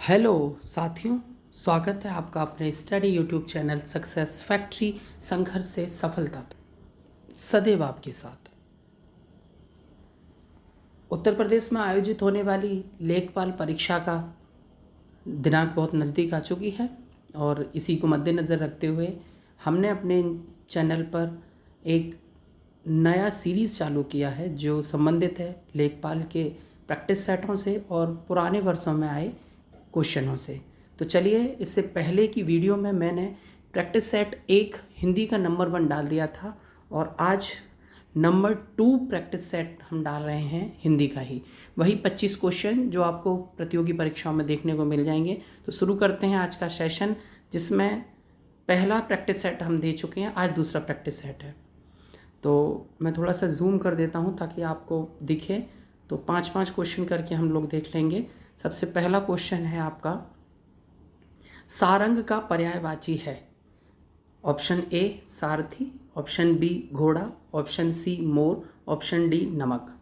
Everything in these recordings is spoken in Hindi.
हेलो साथियों, स्वागत है आपका अपने study YouTube channel success factory संघर्ष से सफलता तक, सदैव आपके साथ। उत्तर प्रदेश में आयोजित होने वाली लेखपाल परीक्षा का दिनांक बहुत नज़दीक आ चुकी है और इसी को मद्देनज़र रखते हुए हमने अपने चैनल पर एक नया सीरीज़ चालू किया है जो संबंधित है लेखपाल के प्रैक्टिस सेटों से और पुराने वर्षों में आए क्वेश्चनों से। तो चलिए, इससे पहले की वीडियो में मैंने प्रैक्टिस सेट 1 हिंदी का नंबर 1 डाल दिया था और आज नंबर 2 प्रैक्टिस सेट हम डाल रहे हैं हिंदी का ही, वही 25 क्वेश्चन जो आपको प्रतियोगी परीक्षाओं में देखने को मिल जाएंगे। तो शुरू करते हैं आज का सेशन, जिसमें पहला प्रैक्टिस सेट हम दे चुके हैं, आज दूसरा प्रैक्टिस सेट है। तो मैं थोड़ा सा जूम कर देता हूँ ताकि आपको दिखे। तो 5-5 क्वेश्चन करके हम लोग देख लेंगे। सबसे पहला क्वेश्चन है आपका, सारंग का पर्यायवाची है। Option A Sarathi, option B घोड़ा, ऑप्शन सी मोर, ऑप्शन डी नमक।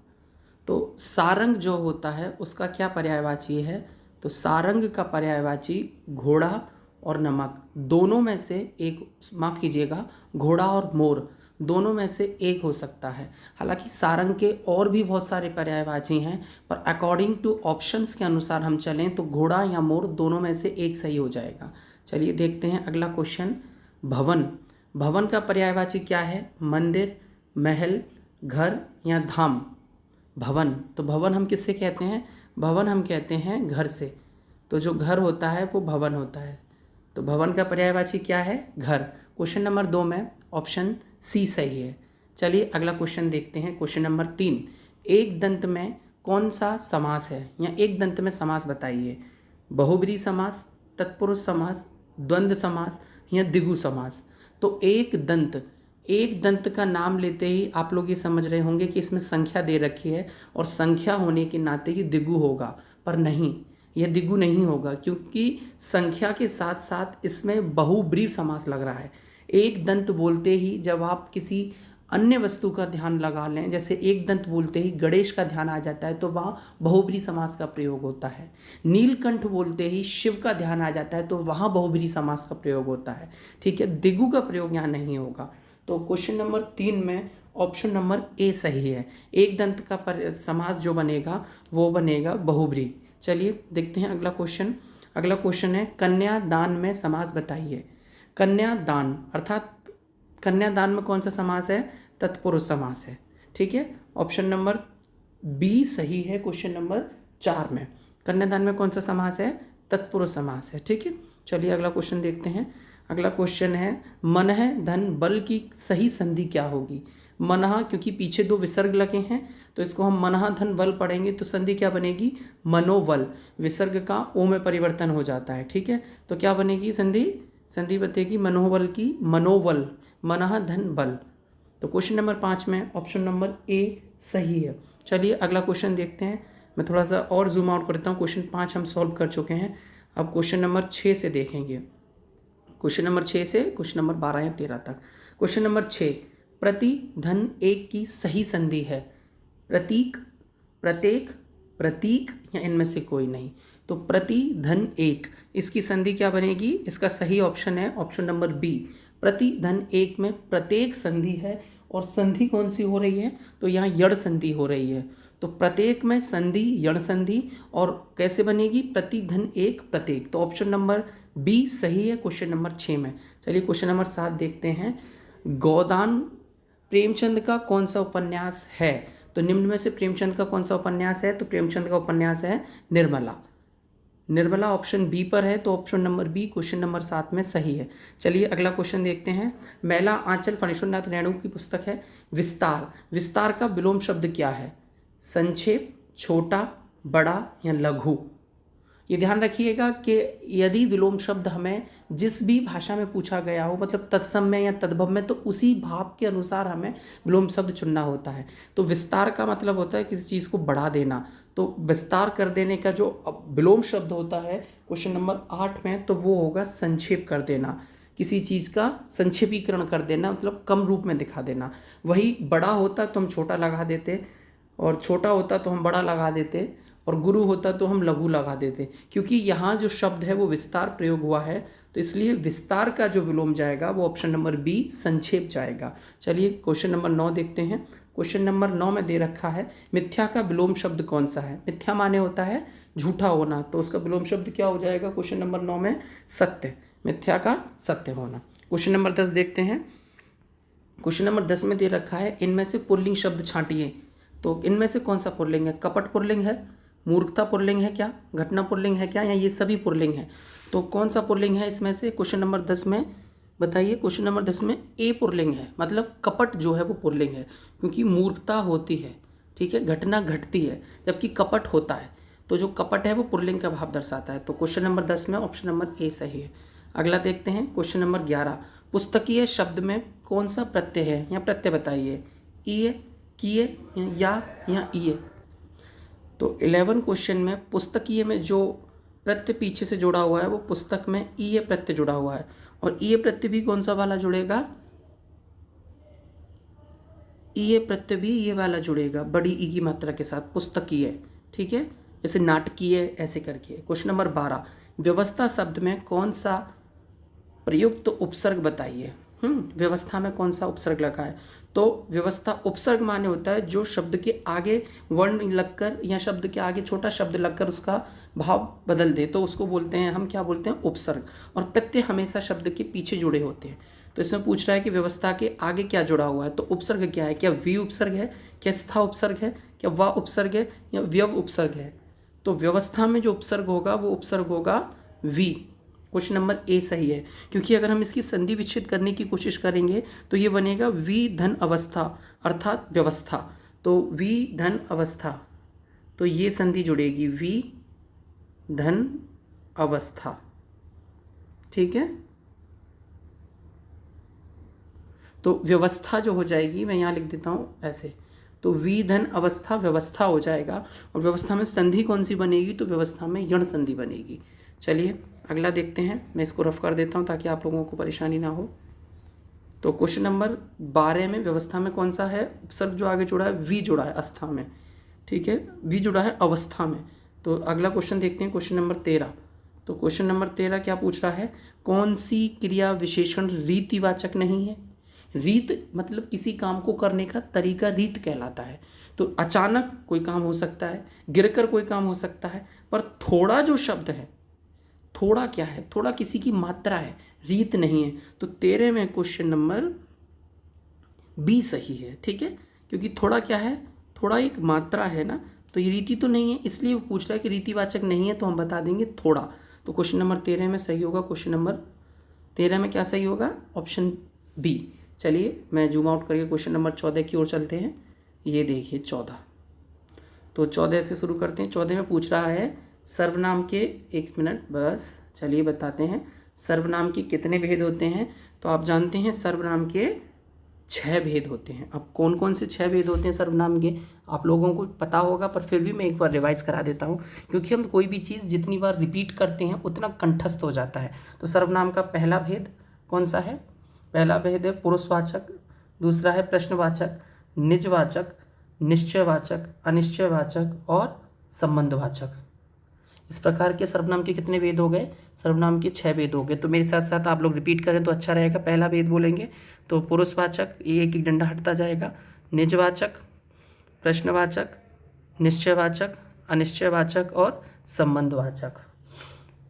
तो सारंग जो होता है उसका क्या पर्यायवाची है? तो सारंग का पर्यायवाची घोड़ा और नमक दोनों में से एक, माफ़ कीजिएगा, घोड़ा और मोर दोनों में से एक हो सकता है। हालांकि सारंग के और भी बहुत सारे पर्यायवाची हैं, पर अकॉर्डिंग टू ऑप्शंस के अनुसार हम चलें तो घोड़ा या मोर दोनों में से एक सही हो जाएगा। चलिए देखते हैं अगला क्वेश्चन, भवन। भवन का पर्यायवाची क्या है? मंदिर, महल, घर या धाम। भवन, तो भवन हम किससे कहते हैं? भवन हम कहते हैं घर से। तो जो घर होता है वो भवन होता है। तो भवन का पर्यायवाची क्या है? घर। क्वेश्चन नंबर 2 में ऑप्शन सी सही है। चलिए अगला क्वेश्चन देखते हैं, क्वेश्चन नंबर 3। एक दंत में कौन सा समास है, या एक दंत में समास बताइए। बहुब्रीहि समास, तत्पुरुष समास, द्वंद्व समास या द्विगु समास। तो एक दंत का नाम लेते ही आप लोग ये समझ रहे होंगे कि इसमें संख्या दे रखी है और संख्या होने के नाते ही द्विगु होगा, पर नहीं, यह द्विगु नहीं होगा क्योंकि संख्या के साथ साथ इसमें बहुब्रीहि समास लग रहा है। एक दंत बोलते ही जब आप किसी अन्य वस्तु का ध्यान लगा लें, जैसे एक दंत बोलते ही गणेश का ध्यान आ जाता है, तो वहाँ बहुब्रीहि समास का प्रयोग होता है। नीलकंठ बोलते ही शिव का ध्यान आ जाता है, तो वहाँ बहुब्रीहि समास का प्रयोग होता है। ठीक है, द्विगु का प्रयोग यहाँ नहीं होगा। तो क्वेश्चन नंबर 3 में ऑप्शन नंबर ए सही है। एक दंत का समास जो बनेगा वो बनेगा बहुब्रीहि। चलिए देखते हैं अगला क्वेश्चन। अगला क्वेश्चन है, कन्यादान में समास बताइए। कन्यादान अर्थात कन्यादान में कौन सा समास है? तत्पुरुष समास है। ठीक है, ऑप्शन नंबर बी सही है। क्वेश्चन नंबर 4 में कन्यादान में कौन सा समास है? तत्पुरुष समास है। ठीक है, चलिए अगला क्वेश्चन देखते हैं। अगला क्वेश्चन है, मनः धन बल की सही संधि क्या होगी? मनः, क्योंकि पीछे 2 विसर्ग लगे हैं तो इसको हम मनः धन बल पढ़ेंगे तो संधि क्या बनेगी? मनोबल। विसर्ग का ओ में परिवर्तन हो जाता है। ठीक है, तो क्या बनेगी संधि? संधि बतेगी मनोबल की मनोबल, मनः धन बल। तो क्वेश्चन नंबर 5 में ऑप्शन नंबर ए सही है। चलिए अगला क्वेश्चन देखते हैं। मैं थोड़ा सा और जूम आउट करता हूँ। क्वेश्चन 5 हम सॉल्व कर चुके हैं। अब क्वेश्चन नंबर 6 से देखेंगे। क्वेश्चन नंबर 6 से क्वेश्चन नंबर 12 या 13 तक। क्वेश्चन नंबर 6, प्रति धन एक की सही संधि है। प्रतीक, प्रत्येक, प्रतीक या इनमें से कोई नहीं। तो प्रति धन एक, इसकी संधि क्या बनेगी? इसका सही ऑप्शन है ऑप्शन नंबर बी। प्रति धन एक में प्रत्येक संधि है और संधि कौन सी हो रही है? तो यहाँ यण संधि हो रही है। तो प्रत्येक में संधि यण संधि, और कैसे बनेगी? प्रति धन एक प्रत्येक। तो ऑप्शन नंबर बी सही है क्वेश्चन नंबर 6 में। चलिए क्वेश्चन नंबर 7 देखते हैं। गोदान प्रेमचंद का कौन सा उपन्यास है? तो निम्न में से प्रेमचंद का कौन सा उपन्यास है? तो प्रेमचंद का उपन्यास है निर्मला। निर्मला ऑप्शन बी पर है, तो option number B question number 7 में सही है। चलिए अगला क्वेश्चन देखते हैं। मैला आंचल फणीश्वरनाथ रेणु की पुस्तक है विस्तार। विस्तार का विलोम शब्द क्या है? संक्षेप, छोटा, बड़ा या लघु। ये ध्यान रखिएगा कि यदि विलोम शब्द हमें जिस भी भाषा में पूछा गया हो, मतलब तत्सम में या तद्भव में, तो उसी भाव के अनुसार हमें विलोम शब्द चुनना होता है। तो विस्तार का मतलब होता है किसी चीज़ को बढ़ा देना। तो विस्तार कर देने का जो विलोम शब्द होता है क्वेश्चन नंबर 8 में, तो वो होगा संक्षेप कर देना। किसी चीज़ का संक्षेपीकरण कर देना, मतलब कम रूप में दिखा देना। वही बड़ा होता तो हम छोटा लगा देते, और छोटा होता तो हम बड़ा लगा देते, और गुरु होता तो हम लघु लगा देते, क्योंकि यहाँ जो शब्द है वो विस्तार प्रयोग हुआ है, तो इसलिए विस्तार का जो विलोम जाएगा वो ऑप्शन नंबर बी संक्षेप जाएगा। चलिए क्वेश्चन नंबर 9 देखते हैं। क्वेश्चन नंबर 9 में दे रखा है मिथ्या का विलोम शब्द कौन सा है। मिथ्या माने होता है झूठा होना, तो उसका विलोम शब्द क्या हो जाएगा क्वेश्चन नंबर 9 में? सत्य। मिथ्या का सत्य होना। क्वेश्चन नंबर 10 देखते हैं। क्वेश्चन नंबर 10 में दे रखा है इनमें से पुल्लिंग शब्द छांटिए। तो इनमें से कौन सा पुल्लिंग है? कपट पुल्लिंग है, मूर्खता पुल्लिंग है क्या, घटना पुल्लिंग है क्या, या ये सभी पुल्लिंग है? तो कौन सा पुल्लिंग है इसमें से? क्वेश्चन नंबर 10 में बताइए। क्वेश्चन नंबर 10 में ए पुल्लिंग है, मतलब कपट जो है वो पुल्लिंग है, क्योंकि मूर्खता होती है, ठीक है, घटना घटती है, जबकि कपट होता है, तो जो कपट है वो पुल्लिंग का भाव दर्शाता है। तो क्वेश्चन नंबर 10 में ऑप्शन नंबर ए सही है। अगला देखते हैं क्वेश्चन नंबर 11। पुस्तकीय शब्द में कौन सा प्रत्यय है, या प्रत्यय बताइए। ईय, किए या ईय। तो 11 क्वेश्चन में पुस्तकीय में जो प्रत्यय पीछे से जुड़ा हुआ है वो पुस्तक में ईय प्रत्यय जुड़ा हुआ है, और ईय प्रत्यय भी कौन सा वाला जुड़ेगा? ईय प्रत्यय भी ये वाला जुड़ेगा बड़ी ई की मात्रा के साथ, पुस्तकीय, ठीक है, जैसे नाटकीय ऐसे करके। Question number 12। व्यवस्था शब्द में कौन सा प्रयुक्त उपसर्ग बताइए। व्यवस्था में कौन सा उपसर्ग लगा है? तो व्यवस्था उपसर्ग माने होता है जो शब्द के आगे वर्ण लगकर या शब्द के आगे छोटा शब्द लगकर उसका भाव बदल दे, तो उसको बोलते हैं, हम क्या बोलते हैं? उपसर्ग। और प्रत्यय हमेशा शब्द के पीछे जुड़े होते हैं। तो इसमें पूछ रहा है कि व्यवस्था के आगे क्या जुड़ा हुआ है, तो उपसर्ग क्या है? क्या वी उपसर्ग है, क्या स्था उपसर्ग है, क्या वा उपसर्ग है, या व्यव उपसर्ग है? तो व्यवस्था में जो उपसर्ग होगा वो उपसर्ग होगा वी। क्वेश्चन नंबर ए सही है, क्योंकि अगर हम इसकी संधि विच्छेद करने की कोशिश करेंगे तो ये बनेगा वी धन अवस्था, अर्थात व्यवस्था। तो वी धन अवस्था, तो ये संधि जुड़ेगी वी धन अवस्था, ठीक है। तो व्यवस्था जो हो जाएगी, मैं यहाँ लिख देता हूँ ऐसे, तो वी धन अवस्था व्यवस्था हो जाएगा। और व्यवस्था में संधि कौन सी बनेगी? तो व्यवस्था में यण संधि बनेगी। चलिए अगला देखते हैं, मैं इसको रफ कर देता हूँ ताकि आप लोगों को परेशानी ना हो। तो क्वेश्चन नंबर 12 में व्यवस्था में कौन सा है उपसर्ग जो आगे जुड़ा है? वी जुड़ा है अवस्था में, ठीक है, वी जुड़ा है अवस्था में। तो अगला क्वेश्चन देखते हैं, क्वेश्चन नंबर 13। तो क्वेश्चन नंबर 13 क्या पूछ रहा है? कौन सी क्रिया विशेषण रीतिवाचक नहीं है? रीत मतलब किसी काम को करने का तरीका रीत कहलाता है। तो अचानक कोई काम हो सकता है, गिरकर कोई काम हो सकता है, पर थोड़ा जो शब्द है, थोड़ा क्या है? थोड़ा किसी की मात्रा है, रीत नहीं है। तो 13 में क्वेश्चन नंबर बी सही है, ठीक है, क्योंकि थोड़ा क्या है? थोड़ा एक मात्रा है ना, तो ये रीति तो नहीं है, इसलिए वो पूछ रहा है कि रीतिवाचक नहीं है, तो हम बता देंगे थोड़ा। तो क्वेश्चन नंबर 13 में सही होगा, क्वेश्चन नंबर 13 में क्या सही होगा? Option B. चलिए मैं जूम आउट करके क्वेश्चन नंबर 14 की ओर चलते हैं। ये देखिए 14, तो 14 से शुरू करते हैं। 14 में पूछ रहा है सर्वनाम के, एक मिनट बस, चलिए बताते हैं सर्वनाम के कितने भेद होते हैं। तो आप जानते हैं सर्वनाम के 6 भेद होते हैं। अब कौन कौन से 6 भेद होते हैं सर्वनाम के, आप लोगों को पता होगा, पर फिर भी मैं एक बार रिवाइज करा देता हूँ, क्योंकि हम कोई भी चीज़ जितनी बार रिपीट करते हैं उतना कंठस्थ हो जाता है। तो सर्वनाम का पहला भेद कौन सा है? पहला भेद है पुरुषवाचक, दूसरा है प्रश्नवाचक, निजवाचक, निश्चयवाचक, अनिश्चयवाचक और संबंधवाचक। इस प्रकार के सर्वनाम के कितने भेद हो गए? सर्वनाम के 6 भेद हो गए। तो मेरे साथ साथ आप लोग रिपीट करें तो अच्छा रहेगा। पहला भेद बोलेंगे तो पुरुषवाचक, ये एक डंडा हटता जाएगा, निजवाचक, प्रश्नवाचक, निश्चयवाचक, अनिश्चयवाचक और संबंधवाचक।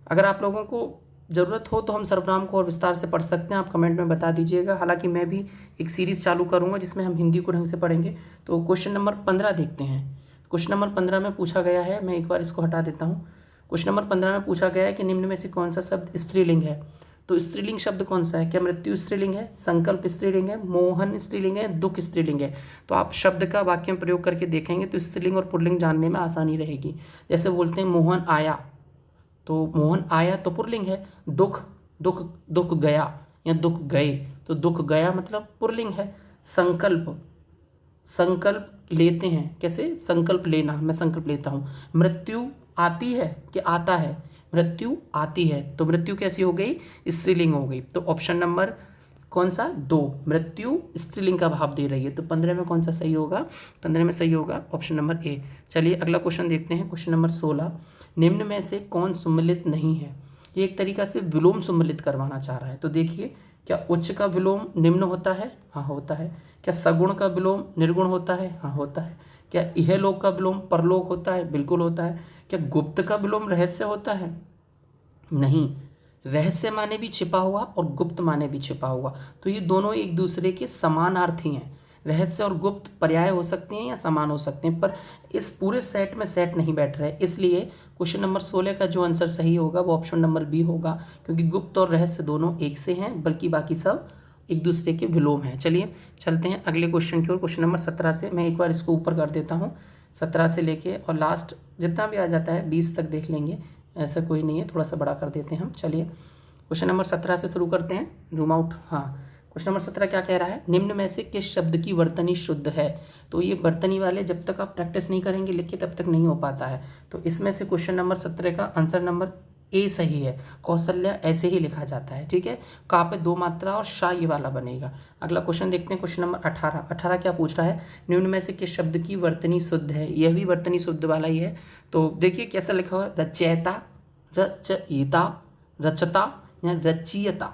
अगर आप लोगों को ज़रूरत हो तो हम सर्वनाम को और विस्तार से पढ़ सकते हैं, आप कमेंट में बता दीजिएगा। हालांकि मैं भी एक सीरीज़ चालू करूंगा जिसमें हम हिंदी को ढंग से पढ़ेंगे। तो क्वेश्चन नंबर 15 देखते हैं। क्वेश्चन नंबर 15 में पूछा गया है, मैं एक बार इसको हटा देता हूँ। क्वेश्चन नंबर 15 में पूछा गया है कि निम्न में से कौन सा शब्द स्त्रीलिंग है? तो स्त्रीलिंग शब्द कौन सा है? क्या मृत्यु स्त्रीलिंग है, संकल्प स्त्रीलिंग है, मोहन स्त्रीलिंग है, दुख स्त्रीलिंग है? तो आप शब्द का वाक्य में प्रयोग करके देखेंगे तो स्त्रीलिंग और पुल्लिंग जानने में आसानी रहेगी। जैसे बोलते हैं मोहन आया, तो मोहन आया तो पुल्लिंग है। दुख दुख दुख गया या दुख गए, तो दुख गया मतलब पुल्लिंग है। संकल्प संकल्प लेते हैं, कैसे? संकल्प लेना, मैं संकल्प लेता हूँ। मृत्यु आती है कि आता है? मृत्यु आती है, तो मृत्यु कैसी हो गई? स्त्रीलिंग हो गई। तो ऑप्शन नंबर कौन सा 2, मृत्यु स्त्रीलिंग का भाव दे रही है, तो 15 में कौन सा सही होगा, 15 में सही होगा ऑप्शन नंबर ए। चलिए अगला क्वेश्चन देखते हैं, क्वेश्चन नंबर 16, निम्न में से कौन सुमेलित नहीं है। ये एक तरीका से विलोम सुमेलित करवाना चाह रहा है। तो देखिए, क्या उच्च का विलोम निम्न होता है, हाँ होता है। क्या सगुण का विलोम निर्गुण होता है, हाँ होता है। क्या इहलोक का विलोम परलोक होता है, बिल्कुल होता है। क्या गुप्त का विलोम रहस्य होता है, नहीं, रहस्य माने भी छिपा हुआ और गुप्त माने भी छिपा हुआ, तो ये दोनों एक दूसरे के समानार्थी हैं। रहस्य और गुप्त पर्याय हो सकते हैं या समान हो सकते हैं, पर इस पूरे सेट में सेट नहीं बैठ रहे, इसलिए क्वेश्चन नंबर 16 का जो आंसर सही होगा वो ऑप्शन नंबर बी होगा, क्योंकि गुप्त और रहस्य दोनों एक से हैं, बल्कि बाकी सब एक दूसरे के विलोम हैं। चलिए चलते हैं अगले क्वेश्चन की ओर, क्वेश्चन नंबर 17 से। मैं एक बार इसको ऊपर कर देता हूँ, 17 से लेके और लास्ट जितना भी आ जाता है 20 तक देख लेंगे, ऐसा कोई नहीं है, थोड़ा सा बड़ा कर देते हैं हम। चलिए क्वेश्चन नंबर 17 से शुरू करते हैं, जूम आउट। हाँ, क्वेश्चन नंबर 17 क्या कह रहा है, निम्न में से किस शब्द की वर्तनी शुद्ध है। तो ये वर्तनी वाले जब तक आप प्रैक्टिस नहीं करेंगे लिख के तब तक नहीं हो पाता है। तो इसमें से क्वेश्चन नंबर 17 का आंसर नंबर ए सही है। कौशल्या ऐसे ही लिखा जाता है, ठीक है। का पे 2 मात्रा और शा ये वाला बनेगा। अगला क्वेश्चन देखते हैं, क्वेश्चन नंबर 18। 18 क्या पूछ रहा है, निम्न में से किस शब्द की वर्तनी शुद्ध है। यह भी वर्तनी शुद्ध वाला ही है। तो देखिए कैसा लिखा हुआ है, रचयिता, रचयिता, रचता या रचयिता,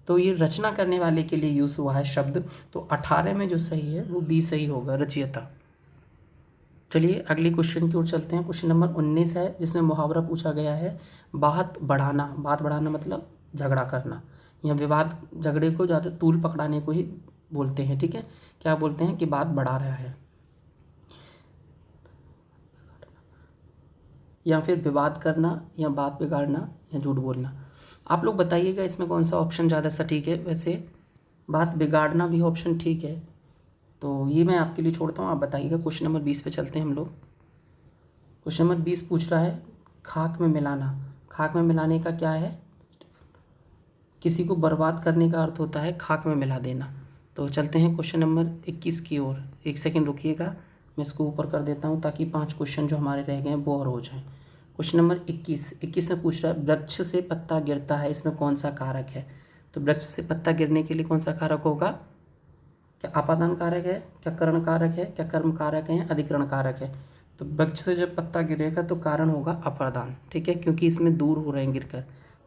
तो ये रचना करने वाले के लिए यूज हुआ है शब्द। तो 18 में जो सही है वो बी सही होगा, रचयिता। चलिए अगले क्वेश्चन की ओर चलते हैं, क्वेश्चन नंबर 19 है, जिसमें मुहावरा पूछा गया है, बात बढ़ाना। बात बढ़ाना मतलब झगड़ा करना या विवाद, झगड़े को ज़्यादा तूल पकड़ाने को ही बोलते हैं, ठीक है। क्या बोलते हैं कि बात बढ़ा रहा है, या फिर विवाद करना या बात बिगाड़ना या झूठ बोलना। आप लोग बताइएगा इसमें कौन सा ऑप्शन ज़्यादा सटीक है। वैसे बात बिगाड़ना भी ऑप्शन ठीक है, तो ये मैं आपके लिए छोड़ता हूँ, आप बताइएगा। क्वेश्चन नंबर 20 पे चलते हैं हम लोग। क्वेश्चन नंबर 20 पूछ रहा है, खाक में मिलाना। खाक में मिलाने का क्या है, किसी को बर्बाद करने का अर्थ होता है खाक में मिला देना। तो चलते हैं क्वेश्चन नंबर 21 की ओर। एक सेकेंड रुकिएगा, मैं इसको ऊपर कर देता हूँ ताकि 5 क्वेश्चन जो हमारे रह गए हैं वो और हो जाएँ। क्वेश्चन नंबर 21 में पूछ रहा है, वृक्ष से पत्ता गिरता है, इसमें कौन सा कारक है। तो वृक्ष से पत्ता गिरने के लिए कौन सा कारक होगा, क्या आपादान कारक है, क्या करण कारक है, क्या कर्म कारक है, अधिकरण कारक है। तो वृक्ष से जब पत्ता गिरेगा तो कारण होगा अपादान, ठीक है, क्योंकि इसमें दूर हो रहे हैं गिरकर।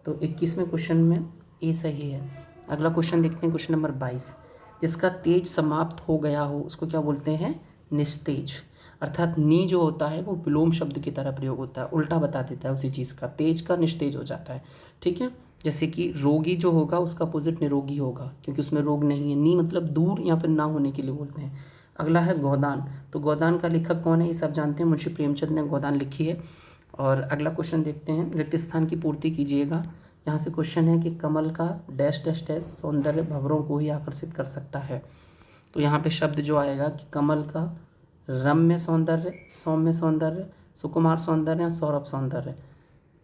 तो 21वें क्वेश्चन में ए सही है। अगला क्वेश्चन देखते हैं, क्वेश्चन नंबर 22, जिसका तेज समाप्त हो गया हो उसको क्या बोलते हैं, निस्तेज। अर्थात नी जो होता है वो विलोम शब्द की तरह प्रयोग होता है, उल्टा बता देता है उसी चीज़ का, तेज का निस्तेज हो जाता है, ठीक है। जैसे कि रोगी जो होगा उसका अपोजिट निरोगी होगा, क्योंकि उसमें रोग नहीं है। नी मतलब दूर या फिर ना होने के लिए बोलते हैं। अगला है गोदान। तो गोदान का लेखक कौन है, ये सब जानते हैं, मुंशी प्रेमचंद ने गोदान लिखी है। और अगला क्वेश्चन देखते हैं, रिक्त स्थान की पूर्ति कीजिएगा। यहाँ से क्वेश्चन है कि कमल का डैश डैश डैश सौंदर्य भंवरों को ही आकर्षित कर सकता है। तो यहाँ पे शब्द जो आएगा कि कमल का रम्य सौंदर्य, सौम्य सौंदर्य, सुकुमार सौंदर्य या सौरभ सौंदर्य।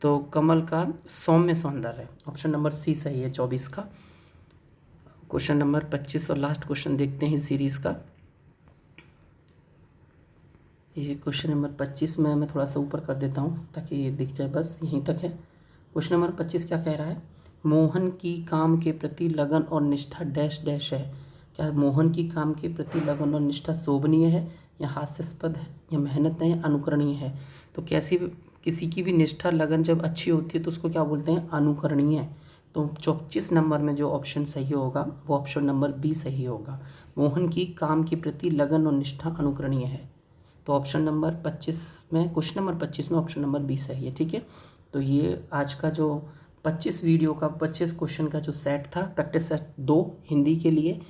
तो कमल का सौम्य सौंदर्य, ऑप्शन नंबर सी सही है 24 का। क्वेश्चन नंबर 25 और लास्ट क्वेश्चन देखते हैं सीरीज़ का। ये क्वेश्चन नंबर 25 में मैं थोड़ा सा ऊपर कर देता हूँ ताकि ये दिख जाए, बस यहीं तक है। क्वेश्चन नंबर 25 क्या कह रहा है, मोहन की काम के प्रति लगन और निष्ठा डैश डैश है। क्या मोहन की काम के प्रति लगन और निष्ठा शोभनीय है या हास्यास्पद है या मेहनत है या अनुकरणीय है। तो कैसी किसी की भी निष्ठा लगन जब अच्छी होती है तो उसको क्या बोलते हैं, अनुकरणीय। तो 25 नंबर में जो ऑप्शन सही होगा वो ऑप्शन नंबर बी सही होगा। मोहन की काम के प्रति लगन और निष्ठा अनुकरणीय है, तो ऑप्शन नंबर 25 में, क्वेश्चन नंबर 25 में ऑप्शन नंबर बी सही है, ठीक है। तो ये आज का जो 25 वीडियो का 25 क्वेश्चन का जो सेट था, प्रैक्टिस सेट 2 हिंदी के लिए,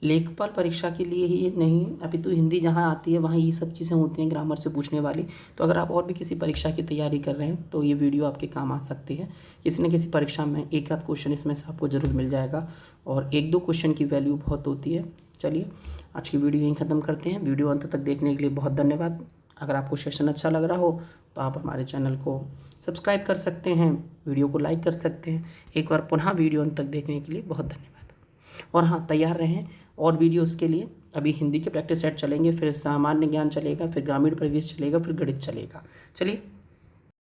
लेखपाल परीक्षा के लिए ही नहीं, अभी तो हिंदी जहाँ आती है वहाँ ये सब चीज़ें होती हैं ग्रामर से पूछने वाली। तो अगर आप और भी किसी परीक्षा की तैयारी कर रहे हैं तो ये वीडियो आपके काम आ सकती है। किसी न किसी परीक्षा में एक आध क्वेश्चन इसमें से आपको ज़रूर मिल जाएगा, और 1-2 क्वेश्चन की वैल्यू बहुत होती है। चलिए आज की वीडियो यहीं ख़त्म करते हैं। वीडियो अंत तक देखने के लिए बहुत धन्यवाद। अगर आपको सेशन अच्छा लग रहा हो तो आप हमारे चैनल को सब्सक्राइब कर सकते हैं, वीडियो को लाइक कर सकते हैं। एक बार पुनः वीडियो अंत तक देखने के लिए बहुत धन्यवाद। और हाँ, तैयार रहें और वीडियोस के लिए। अभी हिंदी के प्रैक्टिस सेट चलेंगे, फिर सामान्य ज्ञान चलेगा, फिर ग्रामीण परिवेश चलेगा, फिर गणित चलेगा। चलिए